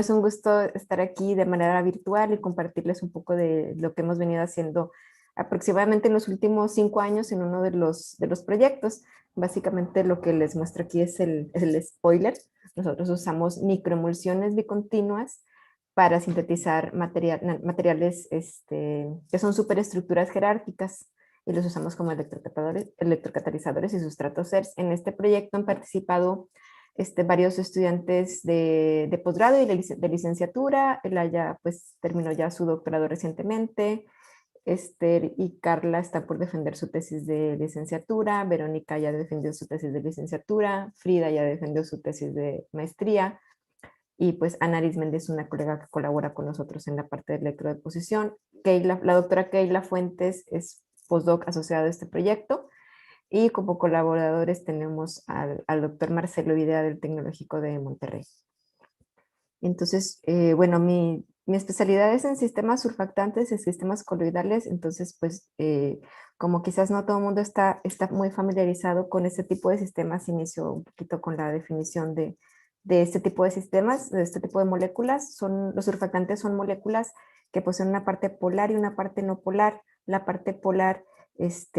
Es un gusto estar aquí de manera virtual y compartirles un poco de lo que hemos venido haciendo aproximadamente en los últimos 5 años en uno de los proyectos. Básicamente lo que les muestro aquí es el spoiler. Nosotros usamos microemulsiones bicontinuas para sintetizar materiales que son superestructuras jerárquicas y los usamos como electrocatalizadores y sustratos CERS. En este proyecto han participado varios estudiantes de posgrado y de licenciatura. Ella pues terminó ya su doctorado recientemente. Esther y Carla están por defender su tesis de licenciatura. Verónica ya defendió su tesis de licenciatura. Frida ya defendió su tesis de maestría. Y pues Ana Arismendi es una colega que colabora con nosotros en la parte de electrodeposición. La doctora Keila Fuentes es postdoc asociado a este proyecto. Y como colaboradores tenemos al doctor Marcelo Videa del Tecnológico de Monterrey. Entonces, bueno, mi especialidad es en sistemas surfactantes y sistemas coloidales, entonces, pues, como quizás no todo el mundo está muy familiarizado con este tipo de sistemas, inicio un poquito con la definición de este tipo de sistemas, de este tipo de moléculas. Los surfactantes son moléculas que poseen una parte polar y una parte no polar. La parte polar es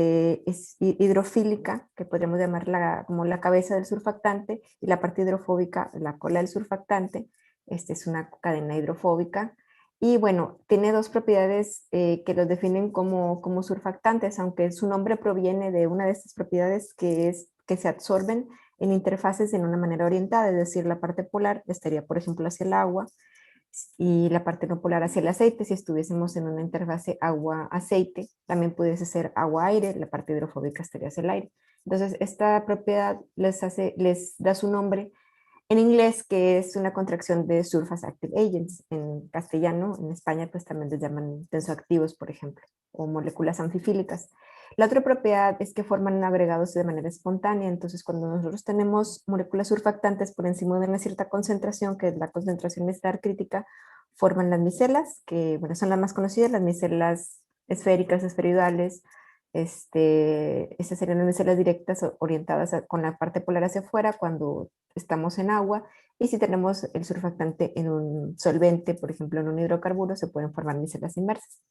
hidrofílica, que podríamos llamarla como la cabeza del surfactante, y la parte hidrofóbica, la cola del surfactante. Es una cadena hidrofóbica. Y bueno, tiene dos propiedades que los definen como surfactantes, aunque su nombre proviene de una de estas propiedades que es que se absorben en interfaces en una manera orientada, es decir, la parte polar estaría, por ejemplo, hacia el agua y la parte no polar hacia el aceite. Si estuviésemos en una interfase agua-aceite, también pudiese ser agua-aire, la parte hidrofóbica estaría hacia el aire. Entonces, esta propiedad les da su nombre en inglés, que es una contracción de Surface Active Agents. En castellano, en España, pues también les llaman tensoactivos, por ejemplo, o moléculas anfifílicas. La otra propiedad es que forman agregados de manera espontánea. Entonces, cuando nosotros tenemos moléculas surfactantes por encima de una cierta concentración, que es la concentración estar crítica, forman las micelas, que bueno, son las más conocidas, las micelas esféricas, esferoidales. Estas serían las micelas directas orientadas con la parte polar hacia afuera cuando estamos en agua, y si tenemos el surfactante en un solvente, por ejemplo en un hidrocarburo, se pueden formar micelas inversas.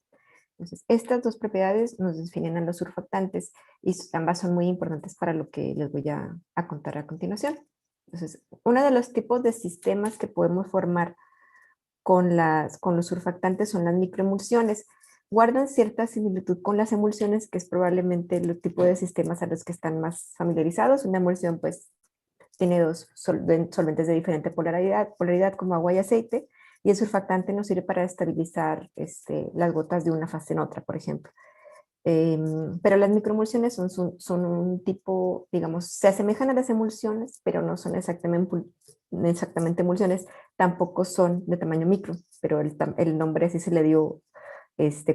Entonces, estas dos propiedades nos definen a los surfactantes y ambas son muy importantes para lo que les voy a contar a continuación. Entonces, uno de los tipos de sistemas que podemos formar con los surfactantes son las microemulsiones. Guardan cierta similitud con las emulsiones, que es probablemente el tipo de sistemas a los que están más familiarizados. Una emulsión pues tiene dos solventes de diferente polaridad como agua y aceite, y el surfactante nos sirve para estabilizar las gotas de una fase en otra, por ejemplo. Pero las microemulsiones son un tipo, digamos, se asemejan a las emulsiones, pero no son exactamente emulsiones, tampoco son de tamaño micro, pero el nombre así se le dio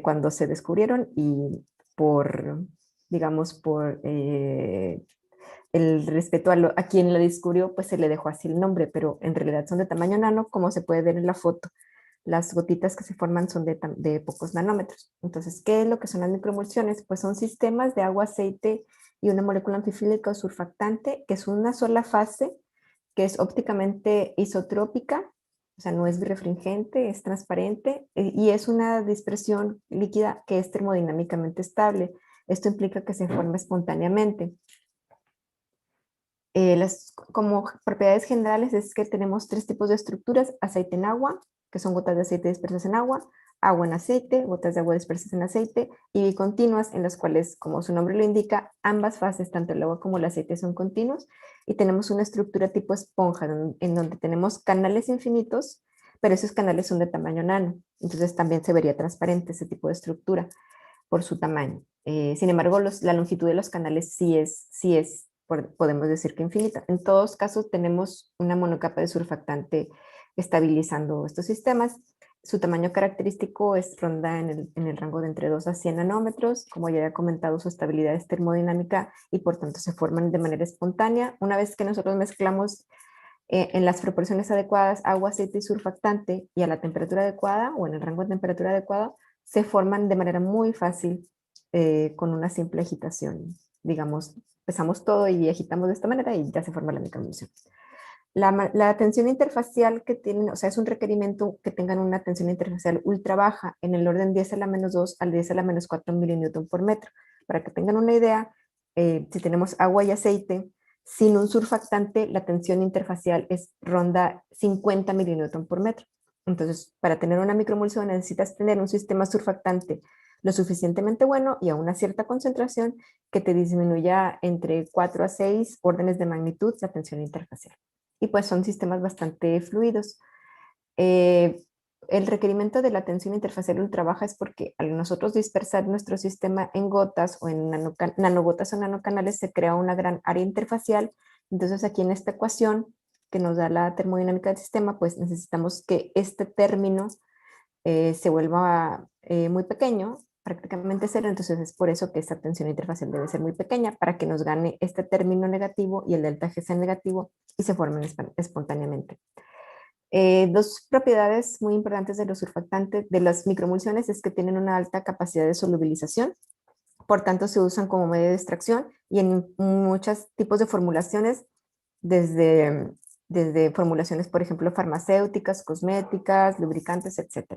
cuando se descubrieron, y por, digamos, por el respeto a quien lo descubrió, pues se le dejó así el nombre, pero en realidad son de tamaño nano, como se puede ver en la foto. Las gotitas que se forman son de pocos nanómetros. Entonces, ¿qué es lo que son las microemulsiones? Pues son sistemas de agua, aceite y una molécula anfifílica o surfactante, que es una sola fase, que es ópticamente isotrópica, o sea, no es refringente, es transparente, y es una dispersión líquida que es termodinámicamente estable. Esto implica que se forma espontáneamente. Como propiedades generales es que tenemos tres tipos de estructuras: aceite en agua, que son gotas de aceite dispersas en agua en aceite, gotas de agua dispersas en aceite, y bicontinuas, en las cuales, como su nombre lo indica, ambas fases, tanto el agua como el aceite, son continuos, y tenemos una estructura tipo esponja, en donde tenemos canales infinitos, pero esos canales son de tamaño nano, entonces también se vería transparente ese tipo de estructura por su tamaño. Sin embargo, la longitud de los canales sí es podemos decir que infinita. En todos casos tenemos una monocapa de surfactante estabilizando estos sistemas. Su tamaño característico ronda en el rango de entre 2 a 100 nanómetros. Como ya he comentado, su estabilidad es termodinámica y por tanto se forman de manera espontánea. Una vez que nosotros mezclamos en las proporciones adecuadas agua, aceite y surfactante, y a la temperatura adecuada o en el rango de temperatura adecuado, se forman de manera muy fácil con una simple agitación. Digamos, pesamos todo y agitamos de esta manera y ya se forma la microemulsión. La tensión interfacial que tienen, o sea, es un requerimiento que tengan una tensión interfacial ultra baja, en el orden 10 a la menos 2 al 10 a la menos 4 milinewton por metro. Para que tengan una idea, si tenemos agua y aceite, sin un surfactante, la tensión interfacial ronda 50 milinewton por metro. Entonces, para tener una microemulsión necesitas tener un sistema surfactante lo suficientemente bueno y a una cierta concentración que te disminuya entre 4 a 6 órdenes de magnitud la tensión interfacial. Y pues son sistemas bastante fluidos. Eh, el requerimiento de la tensión interfacial ultra baja es porque al nosotros dispersar nuestro sistema en gotas o en nanogotas o nanocanales se crea una gran área interfacial. Entonces aquí en esta ecuación que nos da la termodinámica del sistema, pues necesitamos que este término se vuelva muy pequeño, prácticamente cero, entonces es por eso que esta tensión interfacial debe ser muy pequeña para que nos gane este término negativo y el delta G sea negativo y se formen espontáneamente. Dos propiedades muy importantes de los surfactantes, de las microemulsiones, es que tienen una alta capacidad de solubilización, por tanto se usan como medio de extracción y en muchos tipos de formulaciones, desde, desde formulaciones, por ejemplo, farmacéuticas, cosméticas, lubricantes, etc.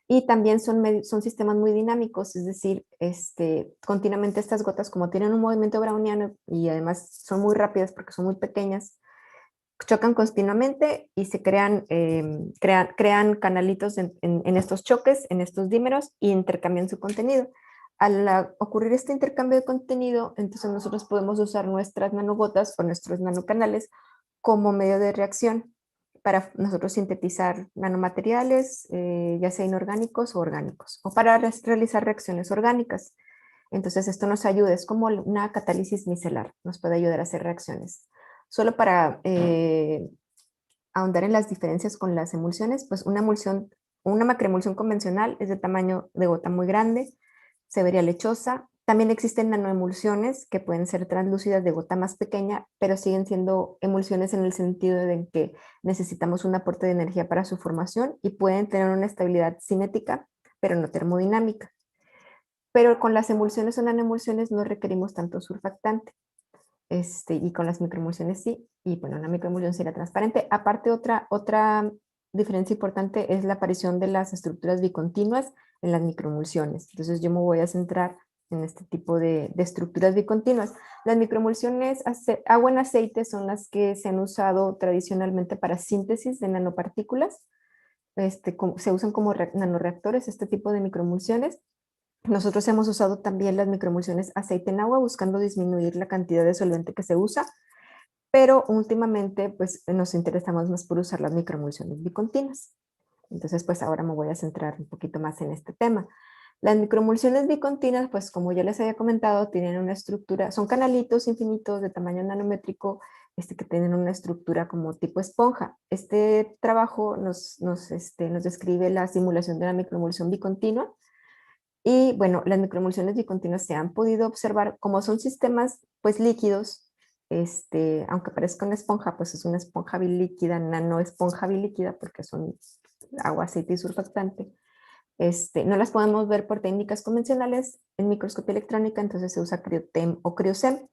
Y también son sistemas muy dinámicos, es decir, continuamente estas gotas, como tienen un movimiento browniano y además son muy rápidas porque son muy pequeñas, chocan continuamente y se crean canalitos en estos choques, en estos dímeros y intercambian su contenido. Al ocurrir este intercambio de contenido, entonces nosotros podemos usar nuestras nanogotas o nuestros nanocanales como medio de reacción para nosotros sintetizar nanomateriales, ya sea inorgánicos o orgánicos, o para realizar reacciones orgánicas. Entonces esto nos ayuda, es como una catálisis micelar, nos puede ayudar a hacer reacciones. Solo para ahondar en las diferencias con las emulsiones, pues una macroemulsión convencional es de tamaño de gota muy grande, se vería lechosa. También existen nanoemulsiones que pueden ser translúcidas de gota más pequeña, pero siguen siendo emulsiones en el sentido de que necesitamos un aporte de energía para su formación y pueden tener una estabilidad cinética, pero no termodinámica. Pero con las emulsiones o nanoemulsiones no requerimos tanto surfactante. Y con las microemulsiones sí, y bueno, una microemulsión sería transparente. Aparte, otra diferencia importante es la aparición de las estructuras bicontinuas en las microemulsiones. Entonces yo me voy a centrar en este tipo de estructuras bicontinuas. Las microemulsiones, agua en aceite, son las que se han usado tradicionalmente para síntesis de nanopartículas. Se usan como nanoreactores este tipo de microemulsiones. Nosotros hemos usado también las microemulsiones aceite en agua buscando disminuir la cantidad de solvente que se usa, pero últimamente pues nos interesamos más por usar las microemulsiones bicontinuas. Entonces pues ahora me voy a centrar un poquito más en este tema. Las microemulsiones bicontinuas, pues como ya les había comentado, tienen una estructura, son canalitos infinitos de tamaño nanométrico, que tienen una estructura como tipo esponja. Este trabajo nos describe la simulación de la microemulsión bicontinua. Y bueno, las microemulsiones bicontinuas se han podido observar como son sistemas pues líquidos, aunque parezca una esponja, pues es una esponja bilíquida, nanoesponja bilíquida, porque son agua, aceite y surfactante. No las podemos ver por técnicas convencionales en microscopía electrónica, entonces se usa CRIOTEM o CRIOSEM.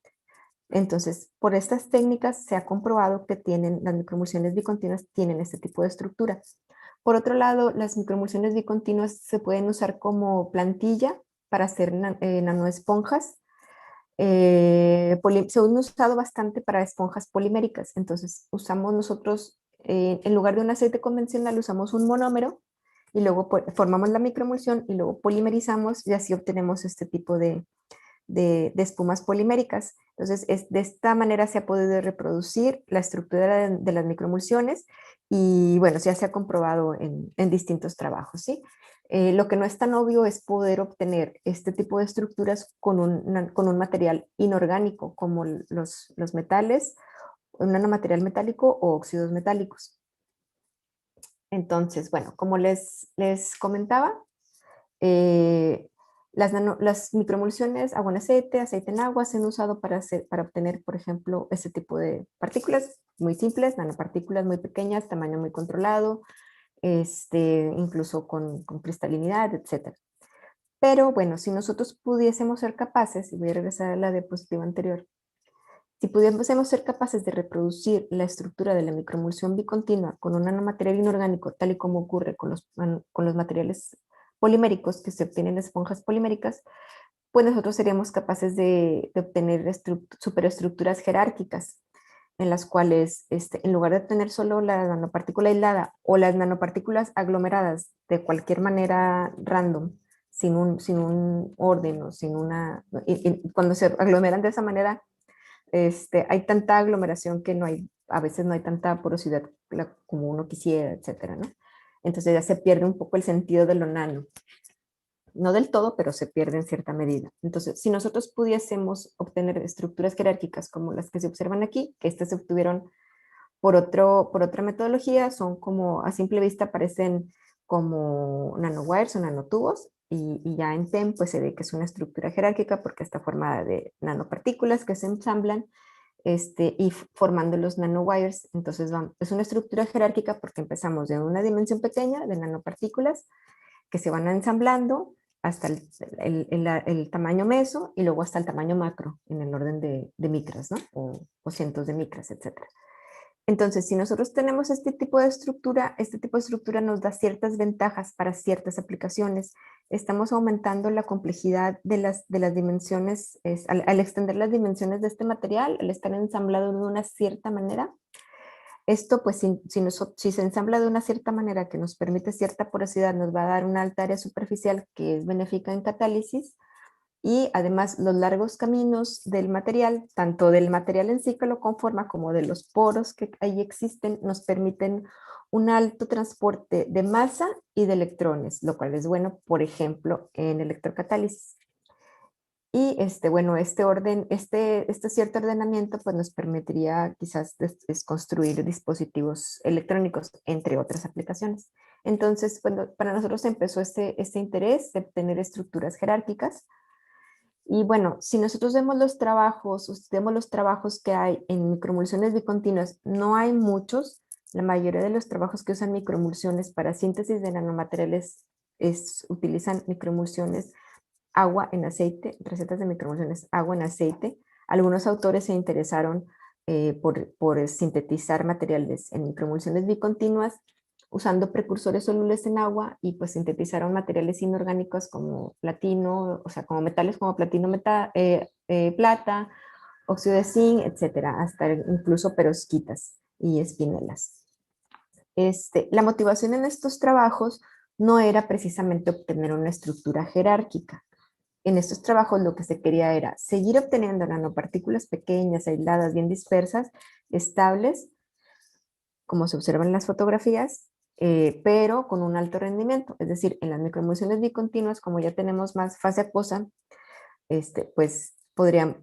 Entonces, por estas técnicas se ha comprobado que las microemulsiones bicontinuas tienen este tipo de estructura. Por otro lado, las microemulsiones bicontinuas se pueden usar como plantilla para hacer nanoesponjas. Se han usado bastante para esponjas poliméricas. Entonces, usamos nosotros, en lugar de un aceite convencional, usamos un monómero y luego formamos la microemulsión y luego polimerizamos y así obtenemos este tipo de espumas poliméricas. Entonces, de esta manera se ha podido reproducir la estructura de las microemulsiones y bueno, ya se ha comprobado en distintos trabajos, ¿sí? Lo que no es tan obvio es poder obtener este tipo de estructuras con un material inorgánico como los metales, un nanomaterial metálico o óxidos metálicos. Entonces, bueno, como les comentaba, eh, las microemulsiones, agua en aceite, aceite en agua, se han usado para obtener, por ejemplo, este tipo de partículas muy simples, nanopartículas muy pequeñas, tamaño muy controlado, incluso con cristalinidad, etc. Pero bueno, si nosotros pudiésemos ser capaces, y voy a regresar a la diapositiva anterior, Si pudiésemos ser capaces de reproducir la estructura de la microemulsión bicontinua con un nanomaterial inorgánico, tal y como ocurre con los materiales poliméricos que se obtienen de esponjas poliméricas, pues nosotros seríamos capaces de obtener superestructuras jerárquicas, en las cuales en lugar de tener solo la nanopartícula aislada o las nanopartículas aglomeradas de cualquier manera random, sin un orden o sin una... Y cuando se aglomeran de esa manera, hay tanta aglomeración que no hay, a veces no hay tanta porosidad como uno quisiera, etcétera, ¿no? Entonces ya se pierde un poco el sentido de lo nano. No del todo, pero se pierde en cierta medida. Entonces, si nosotros pudiésemos obtener estructuras jerárquicas como las que se observan aquí, que estas se obtuvieron por otra metodología, son como, a simple vista, parecen como nanowires o nanotubos, y ya en TEM pues se ve que es una estructura jerárquica porque está formada de nanopartículas que se ensamblan y formando los nanowires. Entonces es una estructura jerárquica porque empezamos de una dimensión pequeña de nanopartículas que se van ensamblando hasta el tamaño meso y luego hasta el tamaño macro en el orden de micras, ¿no? O cientos de micras, etcétera. Entonces, si nosotros tenemos este tipo de estructura nos da ciertas ventajas para ciertas aplicaciones. Estamos aumentando la complejidad de las dimensiones, al extender las dimensiones de este material, al estar ensamblado de una cierta manera. Esto, pues, si se ensambla de una cierta manera que nos permite cierta porosidad, nos va a dar una alta área superficial que es benéfica en catálisis, y además los largos caminos del material, tanto del material en sí que lo conforma como de los poros que ahí existen, nos permiten un alto transporte de masa y de electrones, lo cual es bueno, por ejemplo, en electrocatálisis. Y bueno, este cierto ordenamiento pues nos permitiría quizás construir dispositivos electrónicos, entre otras aplicaciones. Entonces, bueno, para nosotros empezó este interés de tener estructuras jerárquicas. Y bueno, si nosotros vemos los trabajos que hay en microemulsiones bicontinuas, no hay muchos. La mayoría de los trabajos que usan microemulsiones para síntesis de nanomateriales utilizan microemulsiones agua en aceite, recetas de microemulsiones agua en aceite. Algunos autores se interesaron por sintetizar materiales en microemulsiones bicontinuas usando precursores solubles en agua, y pues sintetizaron materiales inorgánicos como platino, o sea, como metales como platino, plata, óxido de zinc, etcétera, hasta incluso perovskitas y espinelas. La motivación en estos trabajos no era precisamente obtener una estructura jerárquica. En estos trabajos lo que se quería era seguir obteniendo nanopartículas pequeñas, aisladas, bien dispersas, estables, como se observa en las fotografías, pero con un alto rendimiento. Es decir, en las microemulsiones bicontinuas, como ya tenemos más fase acuosa, pues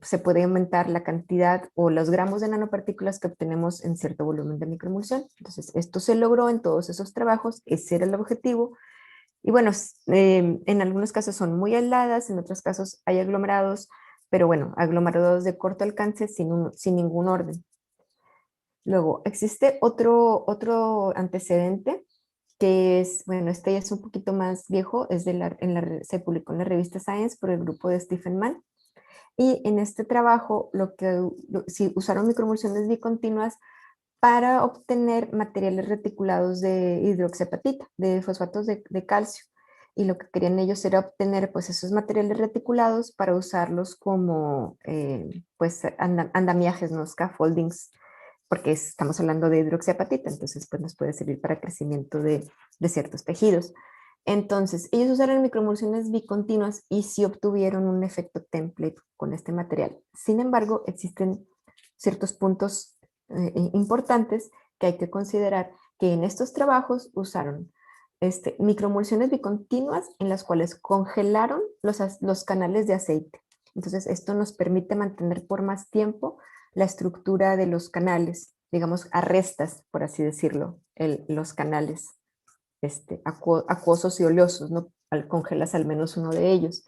se podría aumentar la cantidad o los gramos de nanopartículas que obtenemos en cierto volumen de microemulsión. Entonces, esto se logró en todos esos trabajos, ese era el objetivo. Y bueno, en algunos casos son muy aisladas, en otros casos hay aglomerados, pero bueno, aglomerados de corto alcance sin ningún orden. Luego, existe otro antecedente que es, bueno, este ya es un poquito más viejo, es se publicó en la revista Science por el grupo de Stephen Mann. Y en este trabajo sí, usaron microemulsiones bicontinuas para obtener materiales reticulados de hidroxiapatita, de fosfatos de calcio. Y lo que querían ellos era obtener pues esos materiales reticulados para usarlos como pues andamiajes, ¿no? Scaffoldings, porque estamos hablando de hidroxiapatita, entonces pues nos puede servir para crecimiento de ciertos tejidos. Entonces, ellos usaron microemulsiones bicontinuas y sí obtuvieron un efecto template con este material. Sin embargo, existen ciertos puntos importantes que hay que considerar, que en estos trabajos usaron microemulsiones bicontinuas en las cuales congelaron los canales de aceite. Entonces, esto nos permite mantener por más tiempo la estructura de los canales, digamos, arrestas, por así decirlo, los canales acuosos y oleosos, ¿no? Congelas al menos uno de ellos.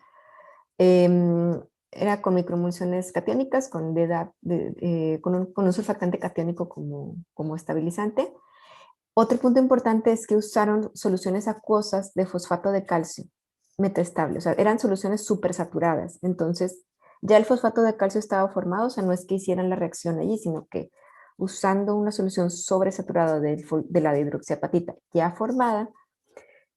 Era con microemulsiones catiónicas, con un surfactante catiónico como estabilizante. Otro punto importante es que usaron soluciones acuosas de fosfato de calcio metaestable, o sea, eran soluciones súper saturadas. Entonces, Ya el fosfato de calcio estaba formado, o sea, no es que hicieran la reacción allí, sino que usando una solución sobresaturada de la hidroxiapatita ya formada,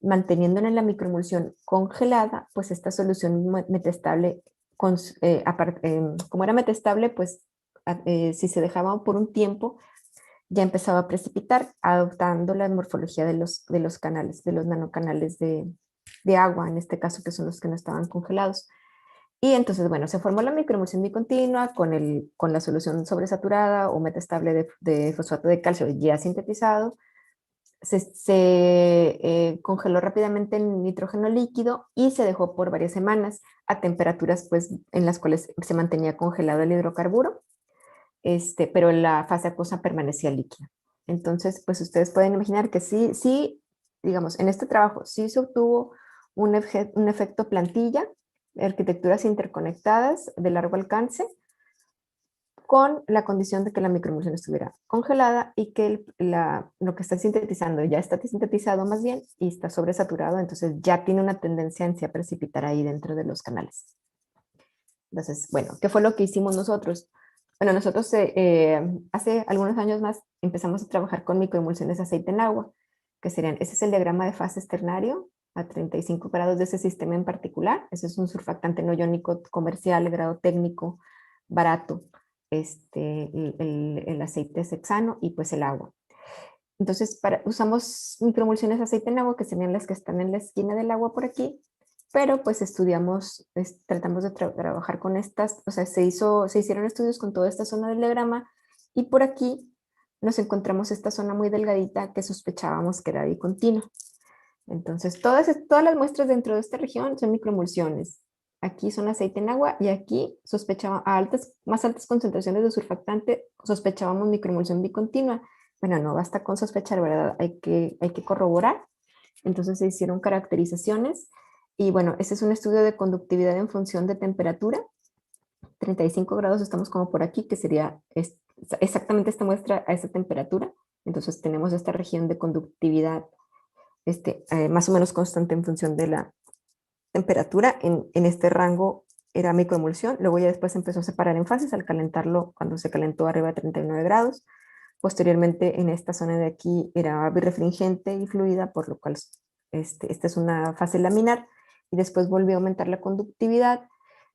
manteniéndola en la microemulsión congelada, pues esta solución metastable, como era metastable, pues si se dejaba por un tiempo, ya empezaba a precipitar, adoptando la morfología de los canales, de los nanocanales de agua, en este caso, que son los que no estaban congelados. Y entonces, bueno, se formó la microemulsión bicontinua con la solución sobresaturada o metastable de fosfato de calcio ya sintetizado. Se congeló rápidamente en nitrógeno líquido y se dejó por varias semanas a temperaturas pues, en las cuales se mantenía congelado el hidrocarburo, pero la fase acuosa permanecía líquida. Entonces, pues ustedes pueden imaginar que sí, digamos, en este trabajo sí se obtuvo un efecto plantilla, arquitecturas interconectadas de largo alcance, con la condición de que la microemulsión estuviera congelada y que lo que está sintetizando ya está sintetizado más bien y está sobresaturado, entonces ya tiene una tendencia en sí a precipitar ahí dentro de los canales. Entonces, bueno, ¿qué fue lo que hicimos nosotros? Bueno, nosotros hace algunos años más empezamos a trabajar con microemulsiones de aceite en agua, que serían, ese es el diagrama de fases ternario a 35 grados de ese sistema en particular. Ese es un surfactante no iónico comercial de grado técnico, barato. El aceite es hexano y pues el agua. Entonces, usamos microemulsiones de aceite en agua, que serían las que están en la esquina del agua por aquí, pero pues estudiamos, tratamos de trabajar con estas, o sea, se hicieron estudios con toda esta zona del diagrama y por aquí nos encontramos esta zona muy delgadita que sospechábamos que era bicontinua. Entonces, todas las muestras dentro de esta región son microemulsiones. Aquí son aceite en agua y aquí sospechaba más altas concentraciones de surfactante, sospechábamos microemulsión bicontinua. Bueno, no basta con sospechar, ¿verdad? Hay que corroborar. Entonces se hicieron caracterizaciones y bueno, ese es un estudio de conductividad en función de temperatura. 35 grados estamos como por aquí, que sería exactamente esta muestra a esa temperatura. Entonces tenemos esta región de conductividad más o menos constante en función de la temperatura. En este rango era microemulsión, luego ya después empezó a separar en fases al calentarlo cuando se calentó arriba de 39 grados. Posteriormente en esta zona de aquí era birrefringente y fluida, por lo cual esta es una fase laminar y después volvió a aumentar la conductividad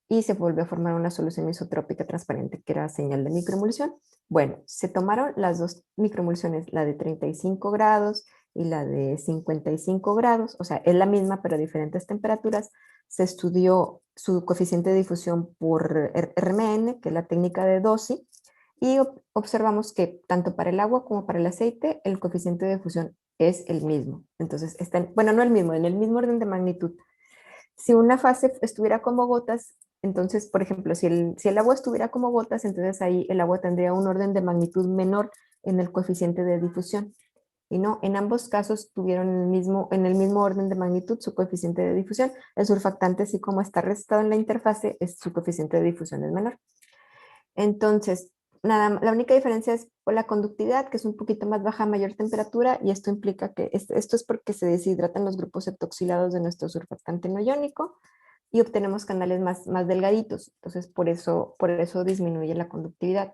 y se volvió a formar una solución isotrópica transparente que era señal de microemulsión. Bueno, se tomaron las dos microemulsiones, la de 35 grados y la de 55 grados, o sea, es la misma pero a diferentes temperaturas. Se estudió su coeficiente de difusión por RMN, que es la técnica de DOSI, y observamos que tanto para el agua como para el aceite el coeficiente de difusión es el mismo. Entonces, bueno, no el mismo, en el mismo orden de magnitud. Si una fase estuviera como gotas, entonces, por ejemplo, si el agua estuviera como gotas, entonces ahí el agua tendría un orden de magnitud menor en el coeficiente de difusión. Y no, en ambos casos tuvieron en el mismo orden de magnitud su coeficiente de difusión. El surfactante, así como está restado en la interfase, su coeficiente de difusión es menor. Entonces, la única diferencia es por la conductividad, que es un poquito más baja a mayor temperatura, y esto implica que esto es porque se deshidratan los grupos heptoxilados de nuestro surfactante no iónico y obtenemos canales más delgaditos. Entonces, por eso disminuye la conductividad.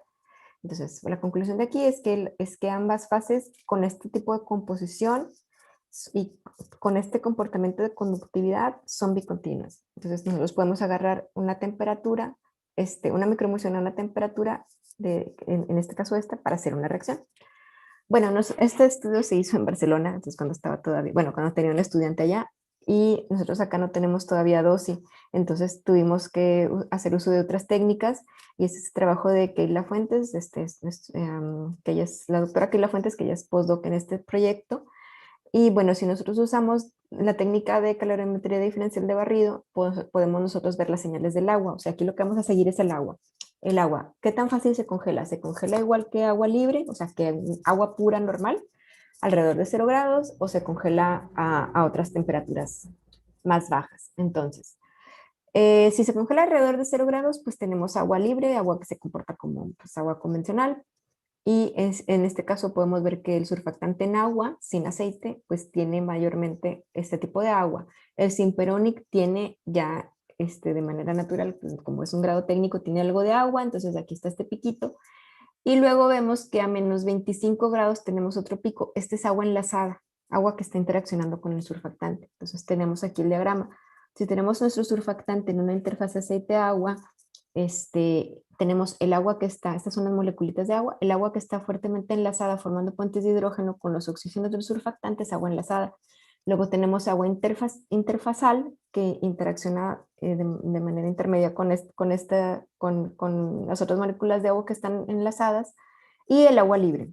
Entonces, la conclusión de aquí es que ambas fases con este tipo de composición y con este comportamiento de conductividad son bicontinuas. Entonces, nosotros podemos agarrar una temperatura, una microemulsión a una temperatura, en este caso esta, para hacer una reacción. Bueno, este estudio se hizo en Barcelona, entonces cuando estaba todavía, bueno, cuando tenía un estudiante allá, y nosotros acá no tenemos todavía dosis, entonces tuvimos que hacer uso de otras técnicas, y ese es el trabajo de Keila Fuentes, que ella es la doctora Keila Fuentes, que ella es postdoc en este proyecto. Y bueno, si nosotros usamos la técnica de calorimetría diferencial de barrido, podemos nosotros ver las señales del agua. O sea, aquí lo que vamos a seguir es el agua. El agua, ¿qué tan fácil se congela? ¿Se congela igual que agua libre? O sea, que agua pura normal, alrededor de 0 grados, o se congela a otras temperaturas más bajas. Entonces, si se congela alrededor de 0 grados, pues tenemos agua libre, agua que se comporta como pues, agua convencional. Y en este caso podemos ver que el surfactante en agua, sin aceite, pues tiene mayormente este tipo de agua. El Simperonic tiene ya de manera natural, pues, como es un grado técnico, tiene algo de agua, entonces aquí está este piquito. Y luego vemos que a menos 25 grados tenemos otro pico. Este es agua enlazada, agua que está interaccionando con el surfactante. Entonces tenemos aquí el diagrama. Si tenemos nuestro surfactante en una interfaz aceite-agua, tenemos el agua que está, estas son las moleculitas de agua, el agua que está fuertemente enlazada formando puentes de hidrógeno con los oxígenos del surfactante es agua enlazada. Luego tenemos agua interfasal que interacciona de manera intermedia con las otras moléculas de agua que están enlazadas y el agua libre.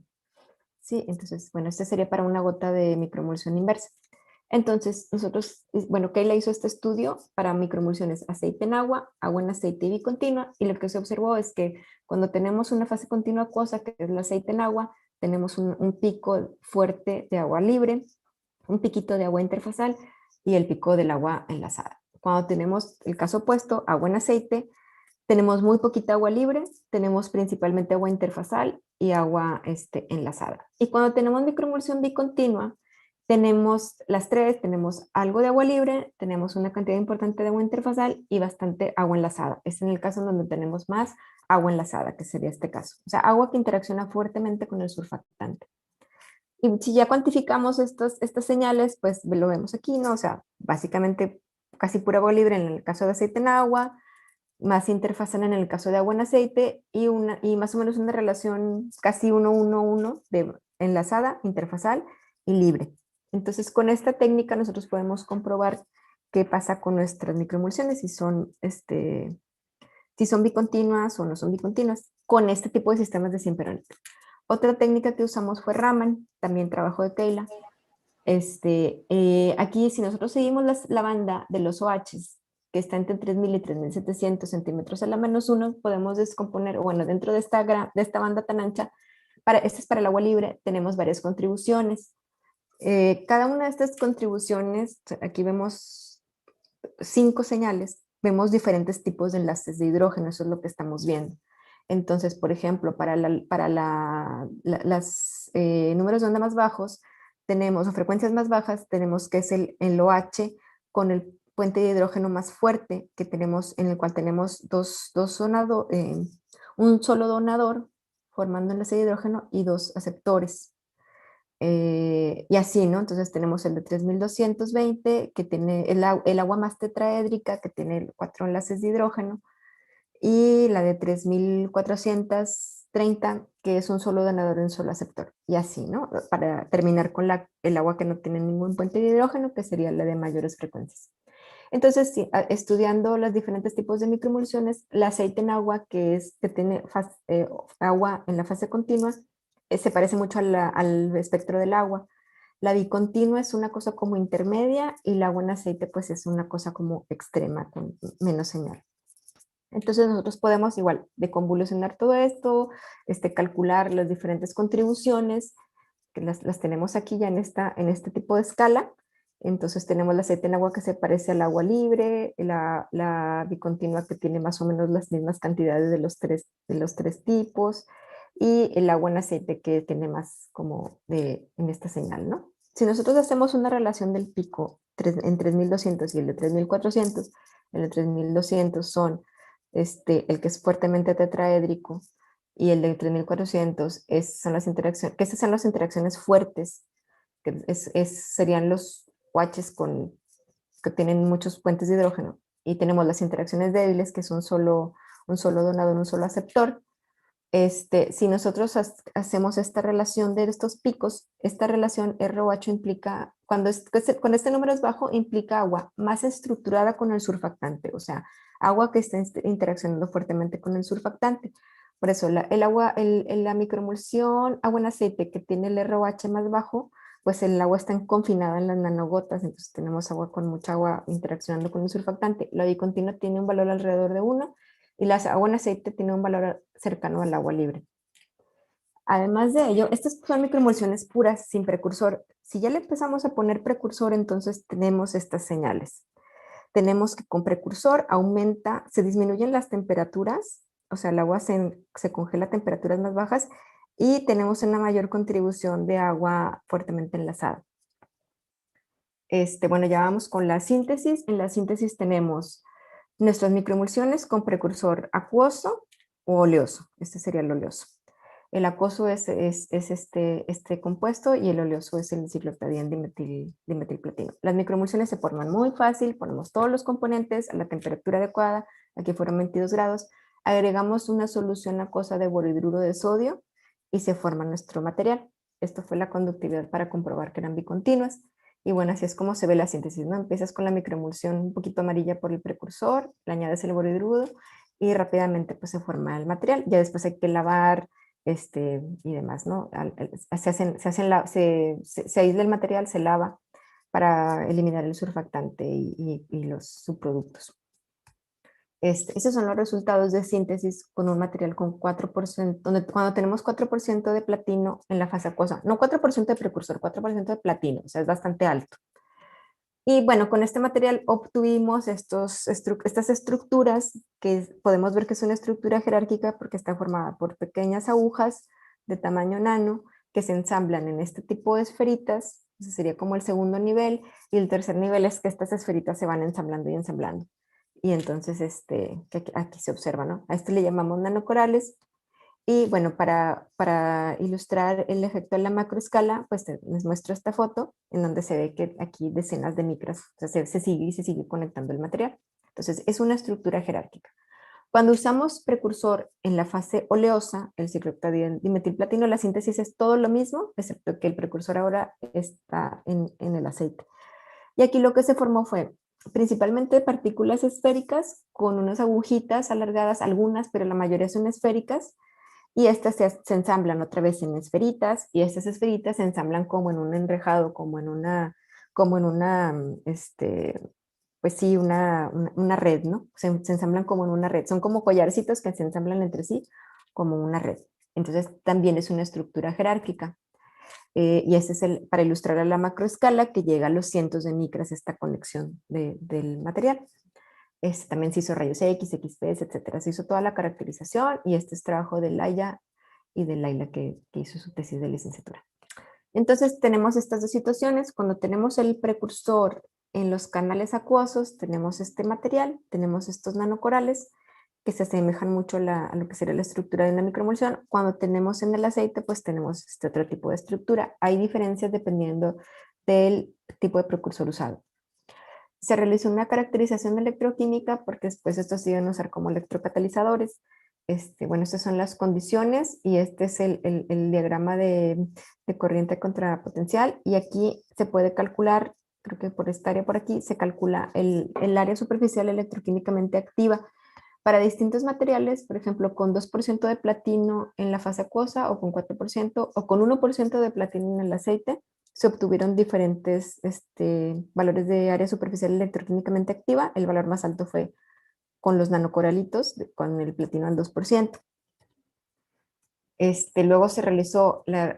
¿Sí? Entonces, bueno, este sería para una gota de microemulsión inversa. Entonces, nosotros, bueno, Kayla hizo este estudio para microemulsiones aceite en agua, agua en aceite y bicontinua, y lo que se observó es que cuando tenemos una fase continua acuosa, que es el aceite en agua, tenemos un pico fuerte de agua libre, un piquito de agua interfasal y el pico del agua enlazada. Cuando tenemos el caso opuesto, agua en aceite, tenemos muy poquita agua libre, tenemos principalmente agua interfasal y agua enlazada. Y cuando tenemos microemulsión bicontinua, tenemos las tres, tenemos algo de agua libre, tenemos una cantidad importante de agua interfasal y bastante agua enlazada. Es en el caso en donde tenemos más agua enlazada, que sería este caso. O sea, agua que interacciona fuertemente con el surfactante. Y si ya cuantificamos estas señales, pues lo vemos aquí, ¿no? O sea, básicamente casi pura agua libre en el caso de aceite en agua, más interfazal en el caso de agua en aceite y más o menos una relación casi 1-1-1 de enlazada, interfasal y libre. Entonces, con esta técnica nosotros podemos comprobar qué pasa con nuestras microemulsiones, si son bicontinuas o no son bicontinuas, con este tipo de sistemas de siemperónica. Otra técnica que usamos fue Raman, también trabajo de Kayla. Aquí, si nosotros seguimos la banda de los OHs, que está entre 3000 y 3700 centímetros a la -1, podemos descomponer, bueno, dentro de esta banda tan ancha, este es para el agua libre, tenemos varias contribuciones. Cada una de estas contribuciones, aquí vemos 5 señales, vemos diferentes tipos de enlaces de hidrógeno, eso es lo que estamos viendo. Entonces, por ejemplo, para las números de onda más bajos, tenemos, o frecuencias más bajas, tenemos que es el OH con el puente de hidrógeno más fuerte que tenemos, en el cual tenemos un solo donador formando enlace de hidrógeno y dos aceptores. Y así, ¿no? Entonces tenemos el de 3220, que tiene el agua más tetraédrica, que tiene 4 enlaces de hidrógeno, y la de 3430, que es un solo donador y un solo aceptor. Y así, ¿no? Para terminar con el agua que no tiene ningún puente de hidrógeno, que sería la de mayores frecuencias. Entonces, sí, estudiando los diferentes tipos de microemulsiones, el aceite en agua, que tiene agua en la fase continua, se parece mucho al espectro del agua. La bicontinua es una cosa como intermedia y el agua en aceite pues es una cosa como extrema, con menos señal. Entonces nosotros podemos igual deconvolucionar todo esto, calcular las diferentes contribuciones, que las tenemos aquí ya en este tipo de escala. Entonces tenemos el aceite en agua que se parece al agua libre, la bicontinua que tiene más o menos las mismas cantidades de los tres tipos, y el agua en aceite que tiene más como en esta señal, ¿no? Si nosotros hacemos una relación del pico en 3200 y el de 3400, el de 3200 son el que es fuertemente tetraédrico, y el de 3400 son las interacciones, que esas son las interacciones fuertes, que serían los OHs que tienen muchos puentes de hidrógeno, y tenemos las interacciones débiles, que es un solo donador, un solo aceptor. Si nosotros hacemos esta relación de estos picos, esta relación RH implica, cuando este número es bajo, implica agua más estructurada con el surfactante, o sea, agua que está interaccionando fuertemente con el surfactante. Por eso, la microemulsión agua en aceite que tiene el RH más bajo, pues el agua está confinada en las nanogotas, entonces tenemos agua con mucha agua interaccionando con el surfactante. La bicontinua tiene un valor alrededor de 1, y la agua en aceite tiene un valor cercano al agua libre. Además de ello, estas son microemulsiones puras, sin precursor. Si ya le empezamos a poner precursor, entonces tenemos estas señales. Tenemos que con precursor se disminuyen las temperaturas, o sea, el agua se congela a temperaturas más bajas, y tenemos una mayor contribución de agua fuertemente enlazada. Bueno, ya vamos con la síntesis. En la síntesis tenemos Nuestras microemulsiones con precursor acuoso o oleoso. Este sería el oleoso. El acuoso es este compuesto y el oleoso es el ciclooctadieno dimetilplatino. Las microemulsiones se forman muy fácil, ponemos todos los componentes a la temperatura adecuada, aquí fueron 22 grados, agregamos una solución acuosa de borhidruro de sodio y se forma nuestro material. Esto fue la conductividad para comprobar que eran bicontinuas. Y bueno, así es como se ve la síntesis, ¿no? Empiezas con la microemulsión un poquito amarilla por el precursor, le añades el borhidruro y rápidamente pues se forma el material. Ya después hay que lavar y demás, ¿no? Se aísla el material, se lava para eliminar el surfactante y los subproductos. Esos son los resultados de síntesis con un material con 4%, cuando tenemos 4% de platino en la fase acuosa, no 4% de precursor, 4% de platino, o sea, es bastante alto. Y bueno, con este material obtuvimos estas estructuras que podemos ver que es una estructura jerárquica porque está formada por pequeñas agujas de tamaño nano que se ensamblan en este tipo de esferitas. Ese sería como el segundo nivel. Y el tercer nivel es que estas esferitas se van ensamblando y ensamblando. Y entonces que aquí se observa, ¿no? A este le llamamos nanocorales. Y bueno, para ilustrar el efecto en la macroescala, pues les muestro esta foto en donde se ve que aquí decenas de micras, o sea, se sigue y se sigue conectando el material. Entonces, es una estructura jerárquica. Cuando usamos precursor en la fase oleosa, el ciclooctadimetilplatino, la síntesis es todo lo mismo, excepto que el precursor ahora está en el aceite. Y aquí lo que se formó fue principalmente partículas esféricas con unas agujitas alargadas, algunas, pero la mayoría son esféricas, y estas se ensamblan otra vez en esferitas y estas esferitas se ensamblan como en un enrejado, como en una, pues sí, una red, ¿no? Se ensamblan como en una red. Son como collarcitos que se ensamblan entre sí como una red. Entonces también es una estructura jerárquica. Y este es para ilustrar a la macroescala que llega a los cientos de micras esta conexión del material. También se hizo rayos X, XPS, etcétera. Se hizo toda la caracterización y este es trabajo de Laia y de Laila que hizo su tesis de licenciatura. Entonces tenemos estas dos situaciones. Cuando tenemos el precursor en los canales acuosos, tenemos este material, tenemos estos nanocorales que se asemejan mucho a lo que sería la estructura de una microemulsión. Cuando tenemos en el aceite, pues tenemos este otro tipo de estructura. Hay diferencias dependiendo del tipo de precursor usado. Se realizó una caracterización electroquímica porque después estos se iban a usar como electrocatalizadores. Bueno, estas son las condiciones y este es el diagrama de corriente contrapotencial y aquí se puede calcular, creo que por esta área por aquí, se calcula el área superficial electroquímicamente activa para distintos materiales, por ejemplo, con 2% de platino en la fase acuosa o con 4% o con 1% de platino en el aceite, se obtuvieron diferentes valores de área superficial electroquímicamente activa. El valor más alto fue con los nanocoralitos, con el platino al 2%. Luego se realizó la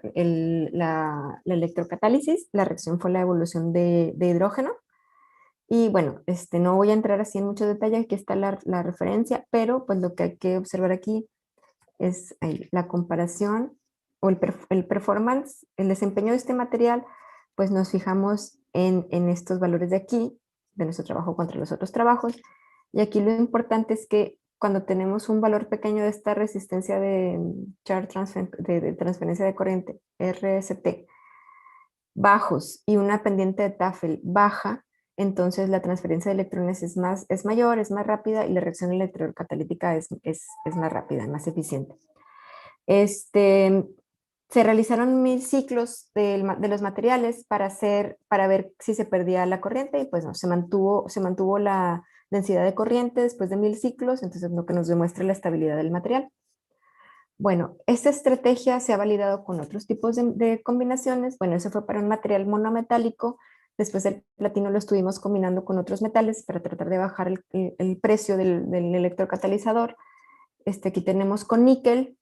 electrocatálisis, la reacción fue la evolución de hidrógeno. Y bueno, no voy a entrar así en mucho detalle, aquí está la referencia, pero pues lo que hay que observar aquí es ahí, la comparación o el performance, el desempeño de este material, pues nos fijamos en estos valores de aquí, de nuestro trabajo contra los otros trabajos, y aquí lo importante es que cuando tenemos un valor pequeño de esta resistencia de transferencia de corriente, RST, bajos y una pendiente de Tafel baja, entonces la transferencia de electrones es mayor, es más rápida y la reacción electrocatalítica es más rápida, más eficiente. Se realizaron 1000 ciclos de los materiales para ver si se perdía la corriente y pues no, se mantuvo la densidad de corriente después de 1000 ciclos, entonces lo que nos demuestra la estabilidad del material. Bueno, esta estrategia se ha validado con otros tipos de combinaciones. Bueno, eso fue para un material monometálico. Después el platino lo estuvimos combinando con otros metales para tratar de bajar el precio del electrocatalizador. Aquí tenemos con níquel.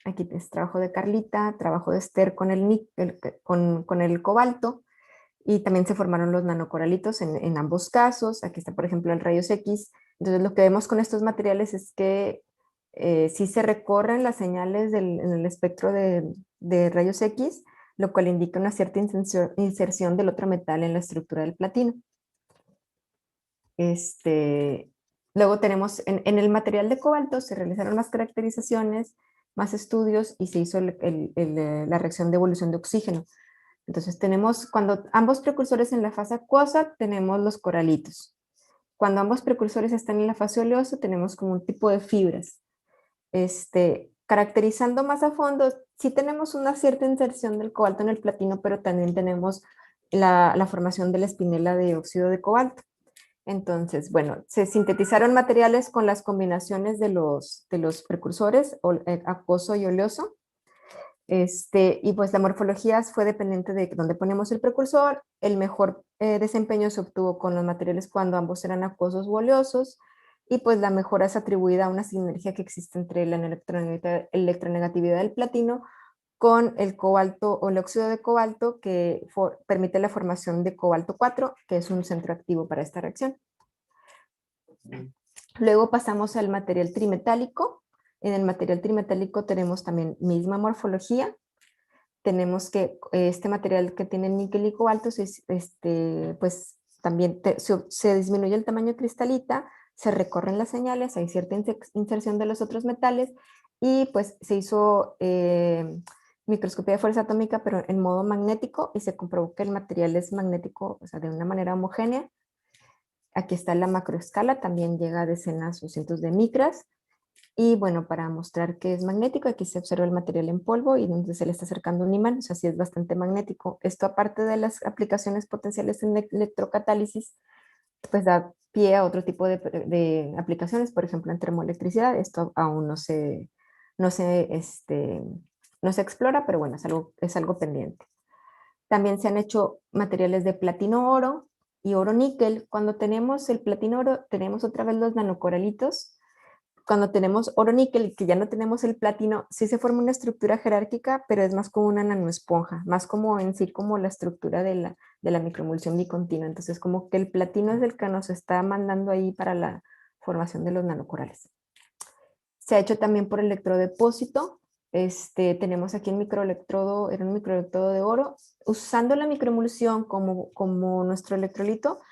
Aquí es trabajo de Carlita, trabajo de Esther con el níquel, con el cobalto. Y también se formaron los nanocoralitos en ambos casos. Aquí está, por ejemplo, el rayos X. Entonces, lo que vemos con estos materiales es que sí se recorren las señales en el espectro de rayos X, lo cual indica una cierta inserción del otro metal en la estructura del platino. Luego tenemos, en el material de cobalto se realizaron más caracterizaciones, más estudios y se hizo la reacción de evolución de oxígeno. Entonces tenemos, cuando ambos precursores en la fase acuosa, tenemos los coralitos. Cuando ambos precursores están en la fase oleosa, tenemos como un tipo de fibras. Caracterizando más a fondo, sí tenemos una cierta inserción del cobalto en el platino, pero también tenemos la formación de la espinela de óxido de cobalto. Entonces, bueno, se sintetizaron materiales con las combinaciones de los precursores, acuoso y oleoso. Y pues la morfología fue dependiente de dónde ponemos el precursor. El mejor desempeño se obtuvo con los materiales cuando ambos eran acuosos u oleosos. Y pues la mejora es atribuida a una sinergia que existe entre la electronegatividad del platino con el cobalto o el óxido de cobalto que permite la formación de cobalto 4, que es un centro activo para esta reacción. Luego pasamos al material trimetálico. En el material trimetálico tenemos también misma morfología. Tenemos que este material que tiene níquel y cobalto, pues también se disminuye el tamaño de cristalita, se recorren las señales, hay cierta inserción de los otros metales y pues se hizo microscopía de fuerza atómica, pero en modo magnético y se comprobó que el material es magnético, o sea, de una manera homogénea. Aquí está la macroescala, también llega a decenas o cientos de micras. Y bueno, para mostrar que es magnético, aquí se observa el material en polvo y donde se le está acercando un imán, o sea, sí es bastante magnético. Esto, aparte de las aplicaciones potenciales en electrocatálisis, pues da pie a otro tipo de aplicaciones, por ejemplo, en termoelectricidad. Esto aún no se, no se explora, pero bueno, es algo pendiente. También se han hecho materiales de platino oro y oro níquel. Cuando tenemos el platino oro, tenemos otra vez los nanocoralitos. Cuando tenemos oro níquel, que ya no tenemos el platino, sí se forma una estructura jerárquica, pero es más como una nanoesponja, más como en sí como la estructura de la microemulsión bicontinua. Entonces, como que el platino es el que nos está mandando ahí para la formación de los nanocorales. Se ha hecho también por electrodepósito. Tenemos aquí el microelectrodo, era un microelectrodo de oro. Usando la microemulsión como nuestro electrolito,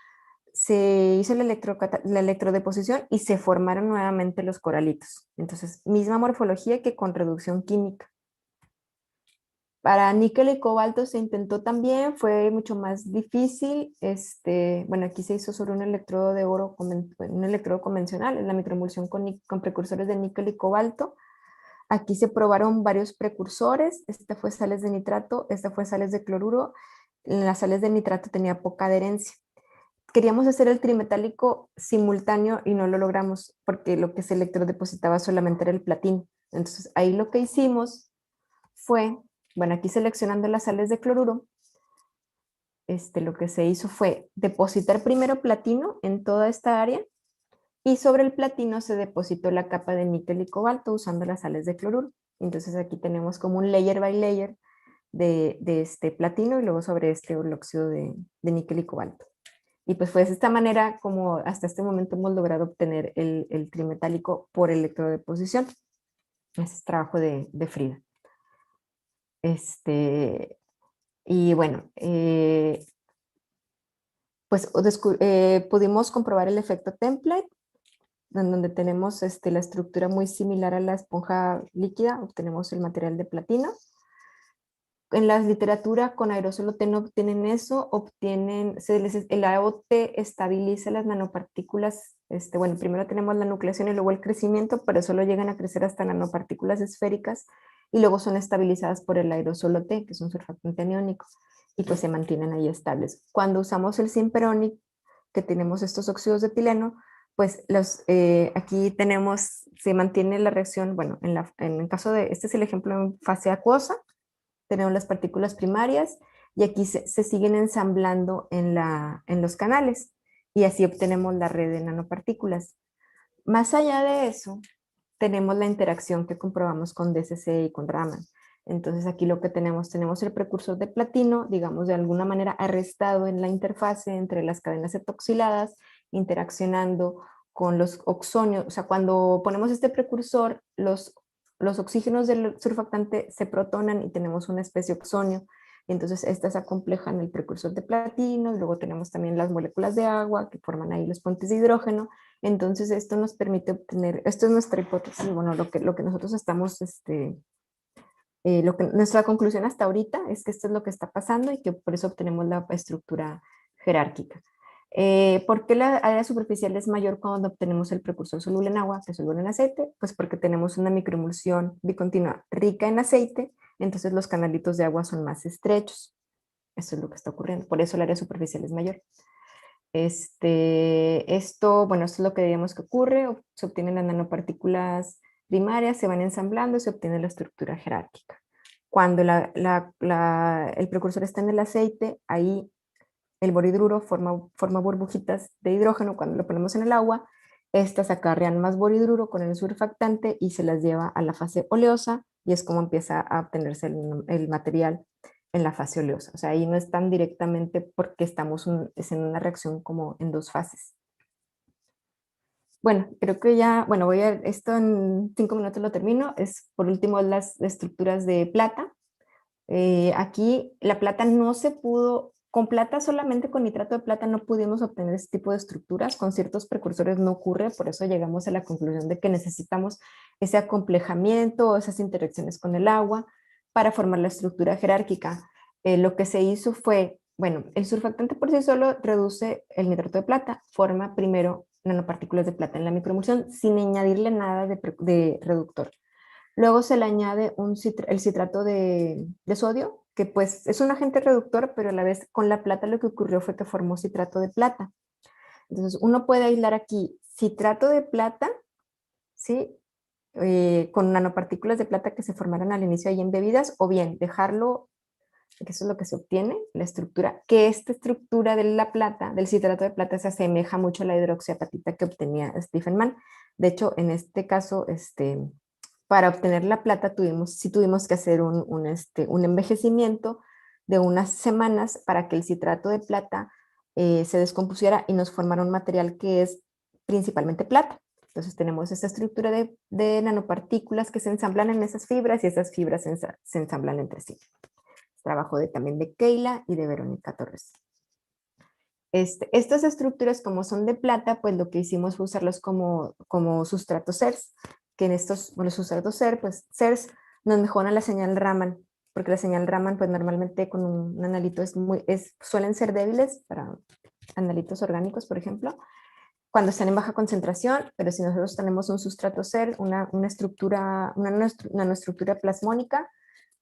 se hizo la electrodeposición y se formaron nuevamente los coralitos. Entonces, misma morfología que con reducción química. Para níquel y cobalto se intentó también, fue mucho más difícil. Bueno, aquí se hizo sobre un electrodo de oro, un electrodo convencional, en la microemulsión con precursores de níquel y cobalto. Aquí se probaron varios precursores. Esta fue sales de nitrato, esta fue sales de cloruro. En las sales de nitrato tenía poca adherencia. Queríamos hacer el trimetálico simultáneo y no lo logramos porque lo que se electrodepositaba solamente era el platino. Entonces ahí lo que hicimos fue, bueno, aquí seleccionando las sales de cloruro, lo que se hizo fue depositar primero platino en toda esta área y sobre el platino se depositó la capa de níquel y cobalto usando las sales de cloruro. Entonces aquí tenemos como un layer by layer de este platino y luego sobre este el óxido de níquel y cobalto. Y pues fue de esta manera como hasta este momento hemos logrado obtener el trimetálico por electrodeposición. Ese es trabajo de Frida. Y bueno, pues pudimos comprobar el efecto template, en donde tenemos la estructura muy similar a la esponja líquida, obtenemos el material de platino. En la literatura con aerosol no obtienen eso, el AOT estabiliza las nanopartículas. Bueno, primero tenemos la nucleación y luego el crecimiento, pero solo llegan a crecer hasta nanopartículas esféricas y luego son estabilizadas por el aerosol OT, que es un surfactante aniónico, y pues se mantienen ahí estables. Cuando usamos el Simperonic, que tenemos estos óxidos de etileno, pues aquí se mantiene la reacción, bueno, en el caso este es el ejemplo en fase acuosa, tenemos las partículas primarias y aquí se siguen ensamblando en los canales y así obtenemos la red de nanopartículas. Más allá de eso, tenemos la interacción que comprobamos con DCC y con Raman. Entonces aquí lo que tenemos el precursor de platino, digamos de alguna manera arrestado en la interfase entre las cadenas etoxiladas, interaccionando con los oxonios. O sea, cuando ponemos este precursor, los oxígenos del surfactante se protonan y tenemos una especie oxonio. Entonces estas acomplejan el precursor de platino, luego tenemos también las moléculas de agua que forman ahí los puentes de hidrógeno Entonces esto nos permite obtener, esto es nuestra hipótesis, bueno, lo que nosotros estamos, nuestra conclusión hasta ahorita es que esto es lo que está pasando y que por eso obtenemos la estructura jerárquica. ¿Por qué la área superficial es mayor cuando obtenemos el precursor soluble en agua que soluble en aceite? Pues porque tenemos una microemulsión bicontinua rica en aceite, entonces los canalitos de agua son más estrechos. Eso es lo que está ocurriendo, por eso el área superficial es mayor. Bueno, esto es lo que digamos que ocurre, se obtienen las nanopartículas primarias, se van ensamblando y se obtiene la estructura jerárquica. Cuando el precursor está en el aceite, ahí el boridruro forma burbujitas de hidrógeno cuando lo ponemos en el agua, estas acarrean más boridruro con el surfactante y se las lleva a la fase oleosa y es como empieza a obtenerse el material en la fase oleosa. O sea, ahí no es tan directamente porque estamos en una reacción como en dos fases. Bueno, creo que ya, bueno, esto en 5 minutos lo termino. Es por último las estructuras de plata. Aquí la plata no se pudo, con plata solamente con nitrato de plata no pudimos obtener este tipo de estructuras, con ciertos precursores no ocurre, por eso llegamos a la conclusión de que necesitamos ese acomplejamiento o esas interacciones con el agua para formar la estructura jerárquica. Lo que se hizo fue, bueno, el surfactante por sí solo reduce el nitrato de plata, forma primero nanopartículas de plata en la microemulsión sin añadirle nada de reductor. Luego se le añade el citrato de sodio, que pues es un agente reductor, pero a la vez con la plata lo que ocurrió fue que formó citrato de plata. Entonces uno puede aislar aquí citrato de plata, ¿sí? Con nanopartículas de plata que se formaron al inicio ahí embebidas, o bien dejarlo, que eso es lo que se obtiene, la estructura, que esta estructura de la plata, del citrato de plata, se asemeja mucho a la hidroxiapatita que obtenía Stephen Mann. De hecho, en este caso, para obtener la plata sí tuvimos que hacer un envejecimiento de unas semanas para que el citrato de plata se descompusiera y nos formara un material que es principalmente plata. Entonces tenemos esta estructura de nanopartículas que se ensamblan en esas fibras y esas fibras se ensamblan entre sí. Trabajo también de Keila y de Verónica Torres. Estas estructuras, como son de plata, pues lo que hicimos fue usarlos como sustratos CERS, que en estos, bueno, sustratos CERS, pues CERS nos mejoran la señal Raman, porque la señal Raman, pues normalmente con un analito suelen ser débiles para analitos orgánicos, por ejemplo, cuando están en baja concentración, pero si nosotros tenemos un sustrato CERS, una nanoestructura plasmónica,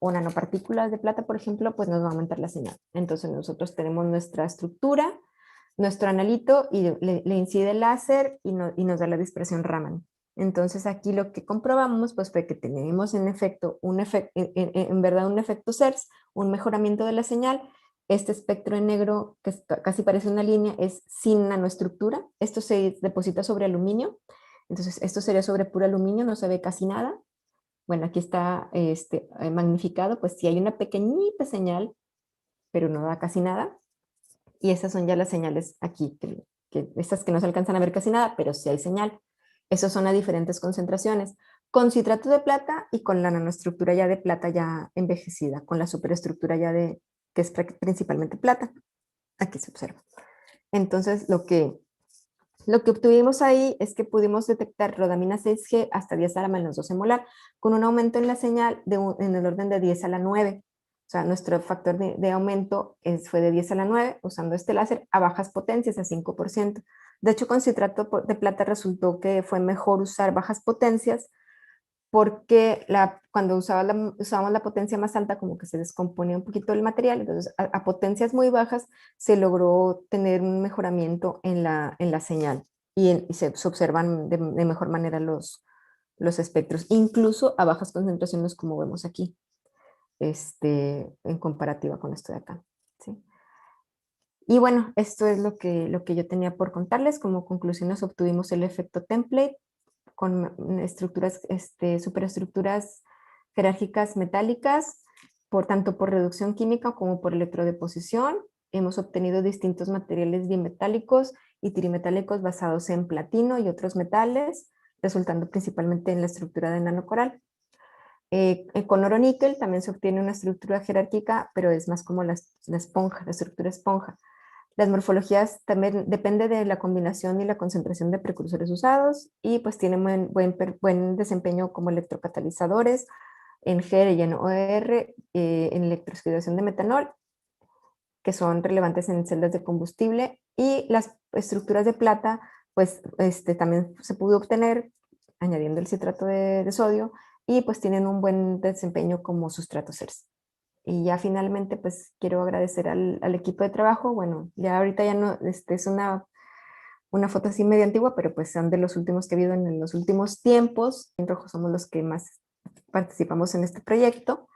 o nanopartículas de plata, por ejemplo, pues nos va a aumentar la señal. Entonces nosotros tenemos nuestra estructura, nuestro analito y le incide el láser y nos da la dispersión Raman. Entonces aquí lo que comprobamos pues fue que tenemos en efecto en verdad un efecto CERS, un mejoramiento de la señal. Este espectro en negro, que casi parece una línea, es sin nanoestructura. Esto se deposita sobre aluminio. Entonces esto sería sobre puro aluminio, no se ve casi nada. Bueno, aquí está magnificado, pues sí hay una pequeñita señal, pero no da casi nada. Y esas son ya las señales aquí, estas que no se alcanzan a ver casi nada, pero sí hay señal. Esos son a diferentes concentraciones, con citrato de plata y con la nanoestructura ya de plata ya envejecida, con la superestructura ya que es principalmente plata. Aquí se observa. Entonces, lo que obtuvimos ahí es que pudimos detectar rodamina 6G hasta 10 a la menos 12 molar, con un aumento en la señal en el orden de 10 a la 9. O sea, nuestro factor de aumento fue de 10 a la 9, usando este láser a bajas potencias, a 5%. De hecho, con citrato de plata resultó que fue mejor usar bajas potencias porque cuando usábamos la potencia más alta como que se descomponía un poquito el material, entonces a potencias muy bajas se logró tener un mejoramiento en la señal y se observan de mejor manera los espectros, incluso a bajas concentraciones como vemos aquí, en comparativa con esto de acá. ¿Sí? Y bueno, esto es lo que yo tenía por contarles. Como conclusiones obtuvimos el efecto template con estructuras, superestructuras jerárquicas metálicas, tanto por reducción química como por electrodeposición. Hemos obtenido distintos materiales bimetálicos y trimetálicos basados en platino y otros metales, resultando principalmente en la estructura de nanocoral. Con oro níquel también se obtiene una estructura jerárquica, pero es más como la esponja, la estructura esponja. Las morfologías también depende de la combinación y la concentración de precursores usados y pues tienen buen desempeño como electrocatalizadores en GR y en OR, en electroxidación de metanol, que son relevantes en celdas de combustible, y las estructuras de plata, pues también se pudo obtener añadiendo el citrato de sodio, y pues tienen un buen desempeño como sustrato CERS. Y ya finalmente, pues quiero agradecer al equipo de trabajo. Bueno, ya ahorita ya no, es una foto así medio antigua, pero pues son de los últimos que he habido en los últimos tiempos. En rojo somos los que más participamos en este proyecto.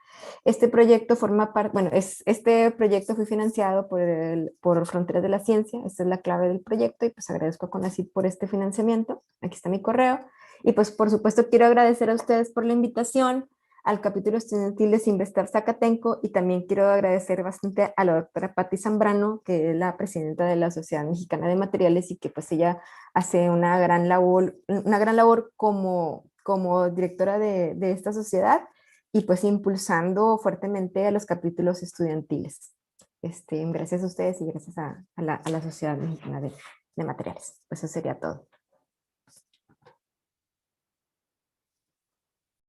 Este proyecto forma parte, bueno, este proyecto fue financiado por Fronteras de la Ciencia. Esta es la clave del proyecto y pues agradezco a CONACYT por este financiamiento. Aquí está mi correo. Y pues por supuesto quiero agradecer a ustedes por la invitación al capítulo estudiantil de Sinvestar Zacatenco, y también quiero agradecer bastante a la doctora Patti Zambrano, que es la presidenta de la Sociedad Mexicana de Materiales, y que pues ella hace una gran labor como directora de esta sociedad, y pues impulsando fuertemente a los capítulos estudiantiles. Gracias a ustedes y gracias a la Sociedad Mexicana de Materiales. Pues eso sería todo.